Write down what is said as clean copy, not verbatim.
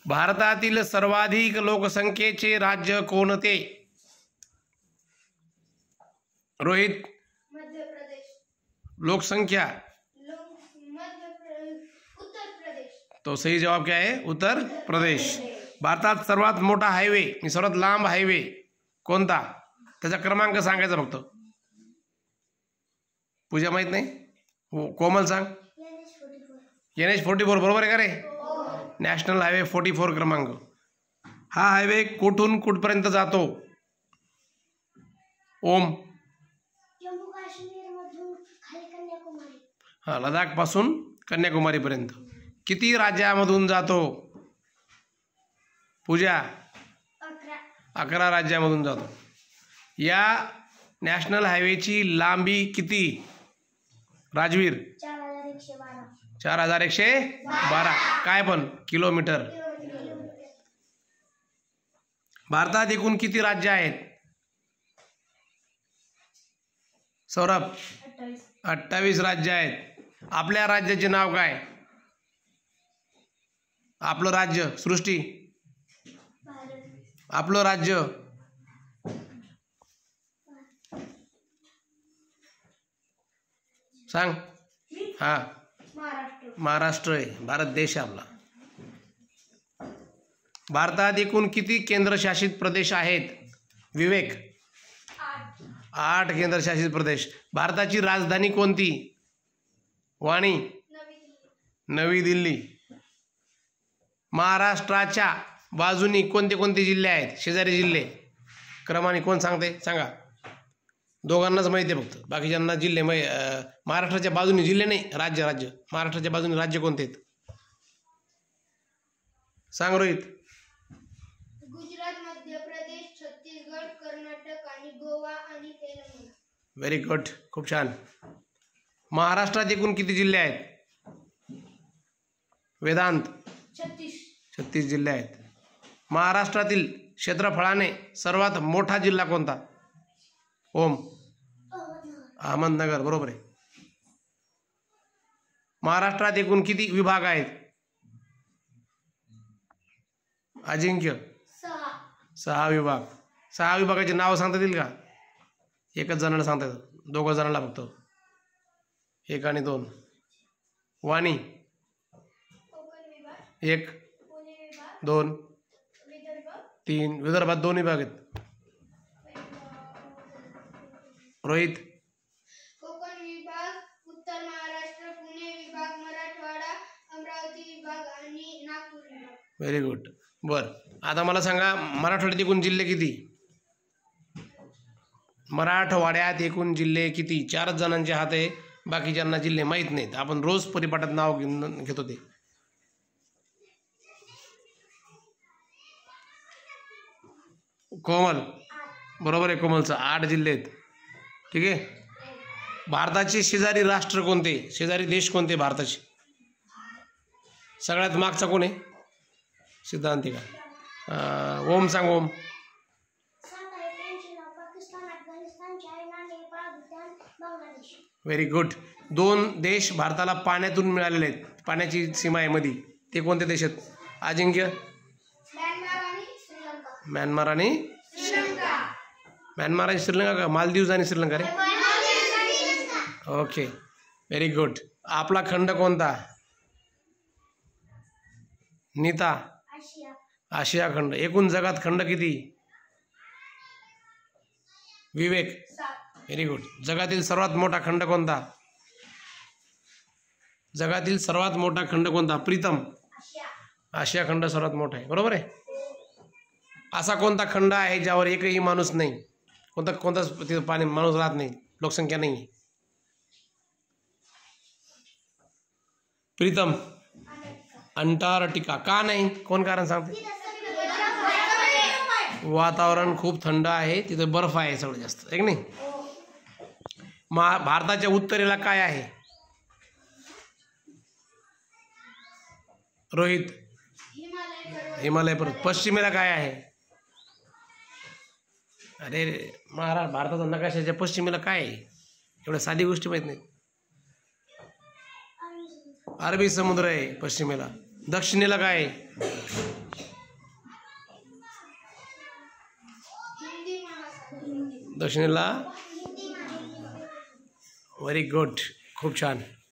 भारतातील सर्वाधिक लोकसंख्येचे राज्य कोणते? रोहित. मध्य प्रदेश. लोकसंख्या उत्तर प्रदेश. तो सही जवाब क्या है? उत्तर प्रदेश. भारतात सर्वात मोठा हायवे आणि सर्वात लांब हायवे कोणता? त्याचा क्रमांक सांगायचा फक्त. पूजा माहित नाही? हो, कोमल सांग. NH44 बरोबर आहे का रे? नॅशनल हायवे 44 क्रमांक. हा हायवे कुठून कुठपर्यंत जातो? ओम. जम्मू काश्मीर मधून खाली कन्याकुमारी. हा, लडाख पासून कन्याकुमारी पर्यंत. किती राज्यामधून जातो? पूजा. 11 राज्यामधून जातो. या नॅशनल हायवेची लांबी किती? राजवीर. 4112. काय पण? किलोमीटर. भारतात एकूण किती राज्य आहेत? सौरभ. 28 राज्य आहेत. आपल्या राज्याचे नाव काय? आपलं राज्य. सृष्टी. आपलं राज्य. सांग. हा, महाराष्ट्र आहे. भारत देश आहे आपला. भारतात एकूण किती केंद्रशासित प्रदेश आहेत? विवेक. 8 केंद्रशासित प्रदेश. भारताची राजधानी कोणती? वाणी. नवी दिल्ली. महाराष्ट्राच्या बाजूनी कोणते कोणते जिल्हे आहेत? शेजारी जिल्हे क्रमाने कोण सांगते? सांगा. दोघांनाच माहिती आहे फक्त, बाकीच्यांना जिल्हे महाराष्ट्राच्या बाजूने जिल्हे नाही, राज्य. राज्य महाराष्ट्राच्या बाजूने राज्य कोणते आहेत? सांग रोहित. गुजरात, मध्य प्रदेश, छत्तीसगड, कर्नाटक आणि गोवा आणि तेलंगणा. Very good. खूप छान. महाराष्ट्रात एकूण किती जिल्हे आहेत? वेदांत. 36 जिल्हे आहेत. महाराष्ट्रातील क्षेत्रफळाने सर्वात मोठा जिल्हा कोणता? ओम. अहमदनगर. बरोबर आहे. महाराष्ट्रात एकूण किती विभाग आहेत? अजिंक्य. 6 विभाग. 6 विभागाचे नाव सांगता येईल का? एकच जणांना सांगता येतं. 2 जणांना फक्त. 1 आणि 2. वाणी. 1 2 3. विदर्भात 2 विभाग आहेत. रोहित. कोकण विभाग, उत्तर महाराष्ट्र, पुणे विभाग, मराठवाडा, अमरावती विभाग आणि नागपूर विभाग. Very good. बर, आता मला सांगा, मराठवाड्यात एकूण जिल्हे किती? मराठवाड्यात एकूण जिल्हे किती? 4 जणांचे हात आहे, बाकीच्यांना जिल्हे माहीत नाहीत. आपण रोज परिपाठात नाव घेतो ते. कोमल. बरोबर आहे. कोमलचं 8 जिल्हे आहेत. ठीक आहे. भारताचे शेजारी राष्ट्र कोणते? शेजारी देश कोणते भारताचे? सगळ्यात मागचा कोण आहे? सिद्धांतिका. ओम सांग. ओम. Very good. 2 देश भारताला पाण्यातून मिळालेले आहेत, पाण्याची सीमा आहे मध्ये. ते कोणते देश आहेत? अजिंक्य. म्यानमार आणि श्रीलंका का? मालदीव आणि श्रीलंका रे. Okay, very good. आपला खंड कोणता? नीता. आशिया खंड. एकूण जगात खंड किती? विवेक. Very good. जगातील सर्वात मोठा खंड कोणता? जगातील सर्वात मोठा खंड कोणता? प्रीतम. आशिया खंड सर्वात मोठा आहे. बरोबर आहे. असा कोणता खंड आहे ज्यावर एकही माणूस नाही? कोणताच पाणी माणूस राहत नाही, लोकसंख्या नाही? प्रीतम. अंटार्क्टिका. का नाही? कोण कारण सांगते? वातावरण खूप थंड आहे, तिथे बर्फ आहे सगळं जास्त, आहे की नाही? भारताच्या उत्तरेला काय आहे? रोहित. हिमालय पर्वत. पश्चिमेला काय आहे? अरे भारताचा नकाशाच्या पश्चिमेला काय आहे? एवढ्या साधी गोष्टी माहित नाही. अरबी समुद्र आहे पश्चिमेला. दक्षिणेला काय आहे? दक्षिणेला व्हेरी गुड, खूप छान.